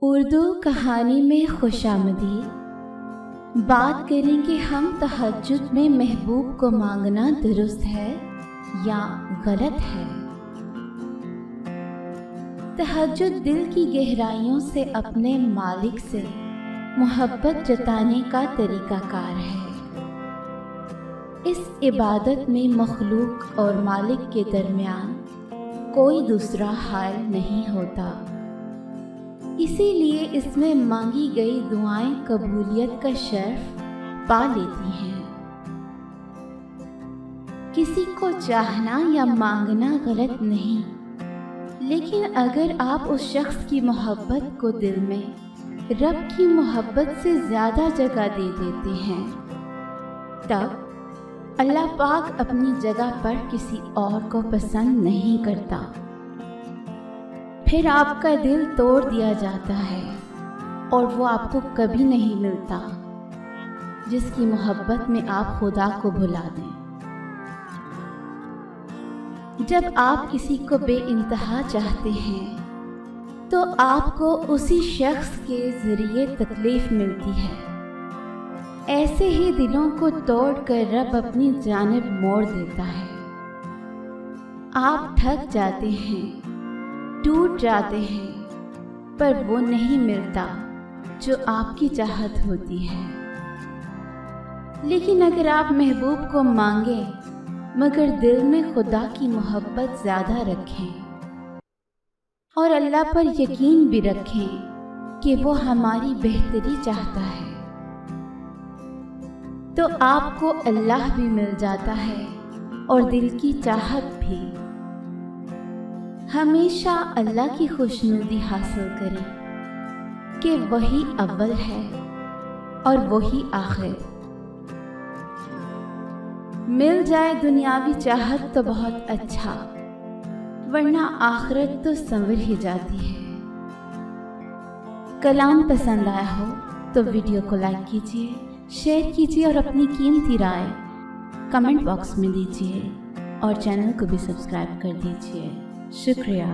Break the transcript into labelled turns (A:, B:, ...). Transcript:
A: उर्दू कहानी में खुशामदीद। बात करेंगे हम तहज्जुद में महबूब को मांगना दुरुस्त है या गलत है। तहज्जुद दिल की गहराइयों से अपने मालिक से मोहब्बत जताने का तरीकाकार है। इस इबादत में मखलूक और मालिक के दरमियान कोई दूसरा हाल नहीं होता, इसीलिए इसमें मांगी गई दुआएं कबूलियत का शर्फ पा लेती हैं। किसी को चाहना या मांगना गलत नहीं, लेकिन अगर आप उस शख्स की मोहब्बत को दिल में रब की मोहब्बत से ज़्यादा जगह दे देते हैं, तब अल्लाह पाक अपनी जगह पर किसी और को पसंद नहीं करता। फिर आपका दिल तोड़ दिया जाता है और वो आपको कभी नहीं मिलता जिसकी मोहब्बत में आप खुदा को भुला दें। जब आप किसी को बेइंतहा चाहते हैं तो आपको उसी शख्स के जरिए तकलीफ मिलती है। ऐसे ही दिलों को तोड़कर रब अपनी जानिब मोड़ देता है। आप थक जाते हैं, टूट जाते हैं, पर वो नहीं मिलता जो आपकी चाहत होती है। लेकिन अगर आप महबूब को मांगे मगर दिल में खुदा की मोहब्बत ज़्यादा रखें और अल्लाह पर यकीन भी रखें कि वो हमारी बेहतरी चाहता है, तो आपको अल्लाह भी मिल जाता है और दिल की चाहत भी। हमेशा अल्लाह की खुशनुदी हासिल करें कि वही अव्वल है और वही आखिर। मिल जाए दुनियावी चाहत तो बहुत अच्छा, वरना आखिरत तो संवर ही जाती है। कलाम पसंद आया हो तो वीडियो को लाइक कीजिए, शेयर कीजिए और अपनी कीमती राय कमेंट बॉक्स में दीजिए और चैनल को भी सब्सक्राइब कर दीजिए। शुक्रिया।